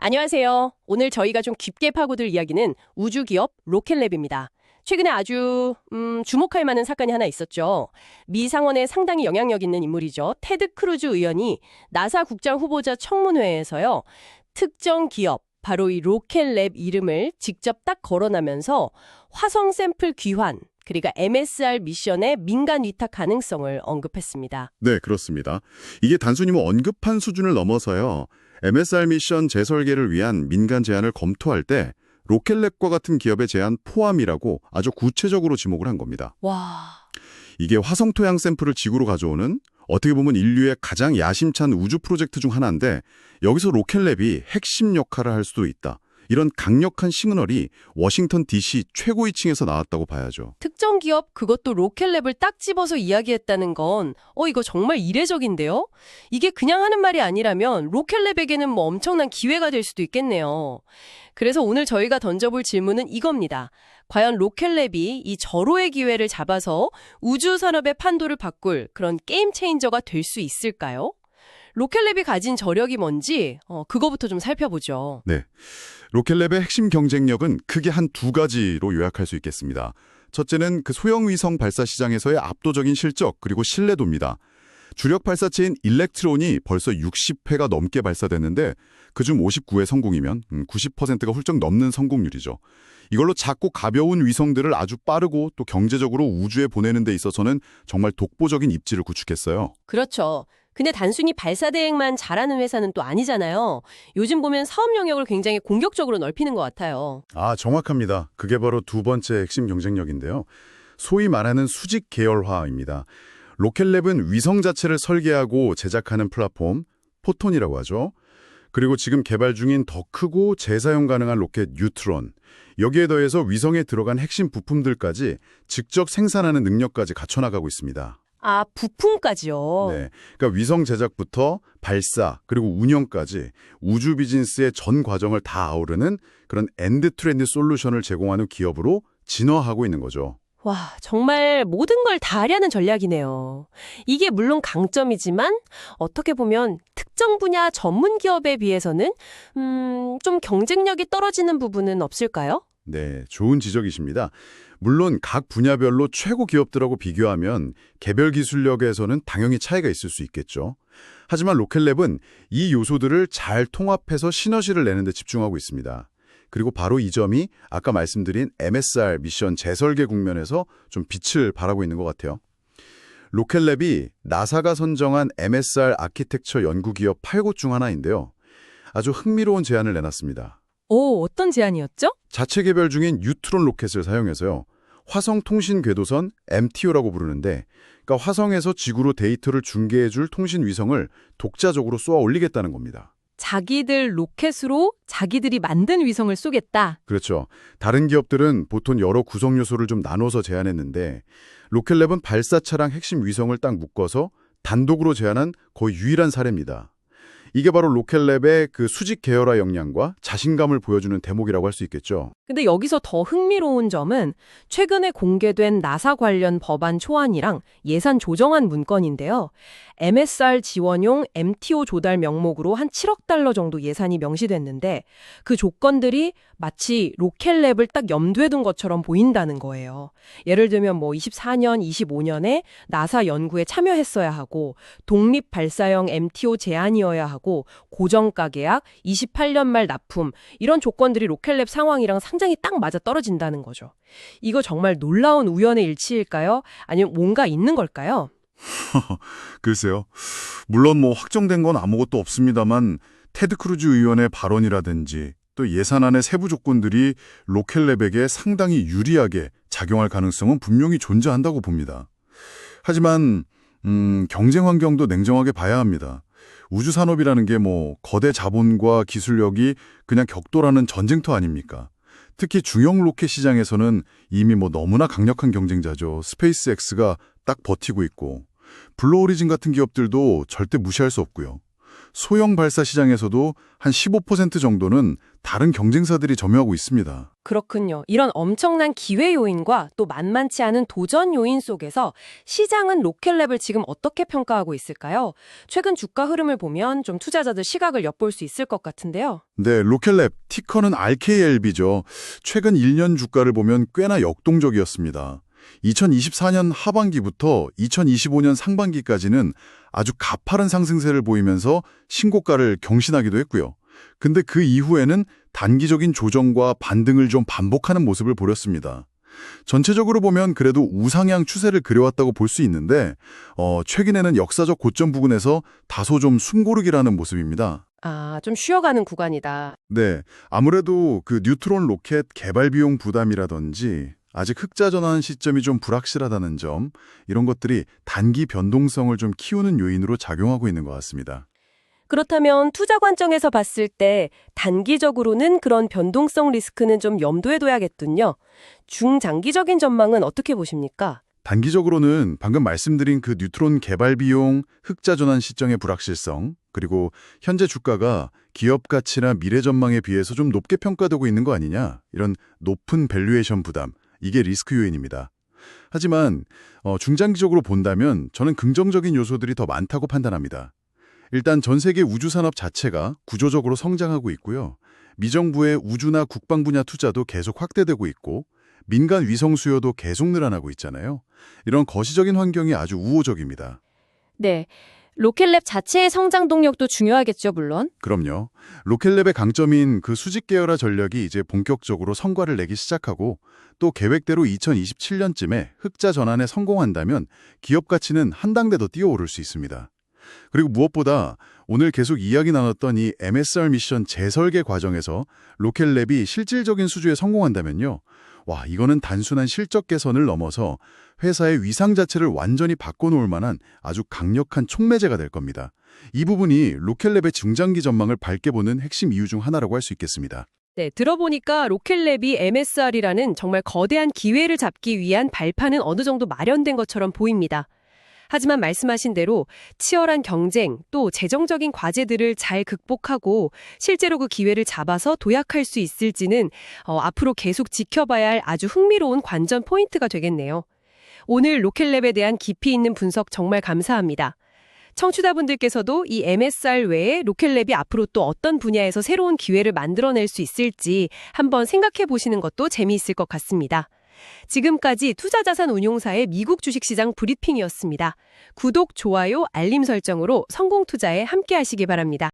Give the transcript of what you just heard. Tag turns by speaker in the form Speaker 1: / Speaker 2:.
Speaker 1: 안녕하세요. 오늘 저희가 좀 깊게 파고들 이야기는 우주기업 로켓랩입니다. 최근에 아주 주목할 만한 사건이 하나 있었죠. 미 상원에 상당히 영향력 있는 인물이죠. 테드 크루즈 의원이 나사 국장 후보자 청문회에서요. 특정 기업, 바로 이 로켓랩 이름을 직접 딱 거론하면서 화성 샘플 귀환, 그러니까 MSR 미션의 민간 위탁 가능성을 언급했습니다.
Speaker 2: 네, 그렇습니다. 이게 단순히 언급한 수준을 넘어서요. MSR 미션 재설계를 위한 민간 제안을 검토할 때 로켓랩과 같은 기업의 제안 포함이라고 아주 구체적으로 지목을 한 겁니다.
Speaker 1: 와,
Speaker 2: 이게 화성 토양 샘플을 지구로 가져오는 어떻게 보면 인류의 가장 야심찬 우주 프로젝트 중 하나인데 여기서 로켓랩이 핵심 역할을 할 수도 있다. 이런 강력한 시그널이 워싱턴 DC 최고위층에서 나왔다고 봐야죠.
Speaker 1: 특정 기업 그것도 로켓랩을 딱 집어서 이야기했다는 건 이거 정말 이례적인데요? 이게 그냥 하는 말이 아니라면 로켓랩에게는 뭐 엄청난 기회가 될 수도 있겠네요. 그래서 오늘 저희가 던져볼 질문은 이겁니다. 과연 로켓랩이 이 절호의 기회를 잡아서 우주 산업의 판도를 바꿀 그런 게임 체인저가 될 수 있을까요? 로켓랩이 가진 저력이 뭔지 그거부터 좀 살펴보죠.
Speaker 2: 네. 로켓랩의 핵심 경쟁력은 크게 한 두 가지로 요약할 수 있겠습니다. 첫째는 그 소형 위성 발사 시장에서의 압도적인 실적 그리고 신뢰도입니다. 주력 발사체인 일렉트론이 벌써 60회가 넘게 발사됐는데 그중 59회 성공이면 90%가 훌쩍 넘는 성공률이죠. 이걸로 작고 가벼운 위성들을 아주 빠르고 또 경제적으로 우주에 보내는 데 있어서는 정말 독보적인 입지를 구축했어요.
Speaker 1: 그렇죠. 근데 단순히 발사 대행만 잘하는 회사는 또 아니잖아요. 요즘 보면 사업 영역을 굉장히 공격적으로 넓히는 것 같아요.
Speaker 2: 아, 정확합니다. 그게 바로 두 번째 핵심 경쟁력인데요. 소위 말하는 수직 계열화입니다. 로켓랩은 위성 자체를 설계하고 제작하는 플랫폼, 포톤이라고 하죠. 그리고 지금 개발 중인 더 크고 재사용 가능한 로켓 뉴트론, 여기에 더해서 위성에 들어간 핵심 부품들까지 직접 생산하는 능력까지 갖춰나가고 있습니다.
Speaker 1: 아, 부품까지요?
Speaker 2: 네, 그러니까 위성 제작부터 발사 그리고 운영까지 우주 비즈니스의 전 과정을 다 아우르는 그런 엔드-투-엔드 솔루션을 제공하는 기업으로 진화하고 있는 거죠.
Speaker 1: 와, 정말 모든 걸 다 하려는 전략이네요. 이게 물론 강점이지만 어떻게 보면 특정 분야 전문 기업에 비해서는 좀 경쟁력이 떨어지는 부분은 없을까요?
Speaker 2: 네, 좋은 지적이십니다. 물론 각 분야별로 최고 기업들하고 비교하면 개별 기술력에서는 당연히 차이가 있을 수 있겠죠. 하지만 로켓랩은 이 요소들을 잘 통합해서 시너지를 내는 데 집중하고 있습니다. 그리고 바로 이 점이 아까 말씀드린 MSR 미션 재설계 국면에서 좀 빛을 발하고 있는 것 같아요. 로켓랩이 나사가 선정한 MSR 아키텍처 연구기업 8곳 중 하나인데요. 아주 흥미로운 제안을 내놨습니다.
Speaker 1: 오, 어떤 제안이었죠?
Speaker 2: 자체 개발 중인 뉴트론 로켓을 사용해서요. 화성 통신 궤도선 MTO라고 부르는데 그러니까 화성에서 지구로 데이터를 중계해줄 통신 위성을 독자적으로 쏘아 올리겠다는 겁니다.
Speaker 1: 자기들 로켓으로 자기들이 만든 위성을 쏘겠다.
Speaker 2: 그렇죠. 다른 기업들은 보통 여러 구성 요소를 좀 나눠서 제안했는데 로켓랩은 발사차랑 핵심 위성을 딱 묶어서 단독으로 제안한 거의 유일한 사례입니다. 이게 바로 로켓랩의 그 수직 계열화 역량과 자신감을 보여주는 대목이라고 할 수 있겠죠.
Speaker 1: 근데 여기서 더 흥미로운 점은 최근에 공개된 나사 관련 법안 초안이랑 예산 조정안 문건인데요. MSR 지원용 MTO 조달 명목으로 한 7억 달러 정도 예산이 명시됐는데 그 조건들이 마치 로켓랩을 딱 염두에 둔 것처럼 보인다는 거예요. 예를 들면 24년, 25년에 나사 연구에 참여했어야 하고 독립 발사형 MTO 제안이어야 하고 고정가 계약, 28년 말 납품 이런 조건들이 로켓랩 상황이랑 상당히 딱 맞아 떨어진다는 거죠. 이거 정말 놀라운 우연의 일치일까요? 아니면 뭔가 있는 걸까요?
Speaker 2: 글쎄요. 물론 확정된 건 아무것도 없습니다만 테드 크루즈 의원의 발언이라든지 또 예산안의 세부 조건들이 로켓랩에게 상당히 유리하게 작용할 가능성은 분명히 존재한다고 봅니다. 하지만 경쟁 환경도 냉정하게 봐야 합니다. 우주 산업이라는 게 거대 자본과 기술력이 그냥 격돌하는 전쟁터 아닙니까? 특히 중형 로켓 시장에서는 이미 너무나 강력한 경쟁자죠. 스페이스X가 딱 버티고 있고 블루 오리진 같은 기업들도 절대 무시할 수 없고요. 소형 발사 시장에서도 한 15% 정도는 다른 경쟁사들이 점유하고 있습니다.
Speaker 1: 그렇군요. 이런 엄청난 기회 요인과 또 만만치 않은 도전 요인 속에서 시장은 로켓랩을 지금 어떻게 평가하고 있을까요? 최근 주가 흐름을 보면 좀 투자자들 시각을 엿볼 수 있을 것 같은데요.
Speaker 2: 네, 로켓랩, 티커는 RKLB죠. 최근 1년 주가를 보면 꽤나 역동적이었습니다. 2024년 하반기부터 2025년 상반기까지는 아주 가파른 상승세를 보이면서 신고가를 경신하기도 했고요. 근데 그 이후에는 단기적인 조정과 반등을 좀 반복하는 모습을 보였습니다. 전체적으로 보면 그래도 우상향 추세를 그려왔다고 볼 수 있는데 최근에는 역사적 고점 부근에서 다소 좀 숨고르기라는 모습입니다.
Speaker 1: 아, 좀 쉬어가는 구간이다.
Speaker 2: 네, 아무래도 그 뉴트론 로켓 개발 비용 부담이라든지 아직 흑자 전환 시점이 좀 불확실하다는 점, 이런 것들이 단기 변동성을 좀 키우는 요인으로 작용하고 있는 것 같습니다.
Speaker 1: 그렇다면 투자 관점에서 봤을 때 단기적으로는 그런 변동성 리스크는 좀 염두에 둬야겠군요. 중장기적인 전망은 어떻게 보십니까?
Speaker 2: 단기적으로는 방금 말씀드린 그 뉴트론 개발 비용, 흑자 전환 시점의 불확실성, 그리고 현재 주가가 기업 가치나 미래 전망에 비해서 좀 높게 평가되고 있는 거 아니냐, 이런 높은 밸류에이션 부담, 이게 리스크 요인입니다. 하지만 중장기적으로 본다면 저는 긍정적인 요소들이 더 많다고 판단합니다. 일단 전 세계 우주산업 자체가 구조적으로 성장하고 있고요. 미정부의 우주나 국방 분야 투자도 계속 확대되고 있고 민간 위성 수요도 계속 늘어나고 있잖아요. 이런 거시적인 환경이 아주 우호적입니다.
Speaker 1: 네. 로켓랩 자체의 성장 동력도 중요하겠죠, 물론.
Speaker 2: 그럼요. 로켓랩의 강점인 그 수직 계열화 전략이 이제 본격적으로 성과를 내기 시작하고 또 계획대로 2027년쯤에 흑자 전환에 성공한다면 기업 가치는 한 단계 더 뛰어오를 수 있습니다. 그리고 무엇보다 오늘 계속 이야기 나눴던 이 MSR 미션 재설계 과정에서 로켓랩이 실질적인 수주에 성공한다면요. 와, 이거는 단순한 실적 개선을 넘어서 회사의 위상 자체를 완전히 바꿔놓을 만한 아주 강력한 촉매제가 될 겁니다. 이 부분이 로켓랩의 중장기 전망을 밝게 보는 핵심 이유 중 하나라고 할 수 있겠습니다.
Speaker 1: 네, 들어보니까 로켓랩이 MSR이라는 정말 거대한 기회를 잡기 위한 발판은 어느 정도 마련된 것처럼 보입니다. 하지만 말씀하신 대로 치열한 경쟁 또 재정적인 과제들을 잘 극복하고 실제로 그 기회를 잡아서 도약할 수 있을지는 앞으로 계속 지켜봐야 할 아주 흥미로운 관전 포인트가 되겠네요. 오늘 로켓랩에 대한 깊이 있는 분석 정말 감사합니다. 청취자분들께서도 이 MSR 외에 로켓랩이 앞으로 또 어떤 분야에서 새로운 기회를 만들어낼 수 있을지 한번 생각해 보시는 것도 재미있을 것 같습니다. 지금까지 투자자산운용사의 미국 주식시장 브리핑이었습니다. 구독, 좋아요, 알림 설정으로 성공 투자에 함께 하시기 바랍니다.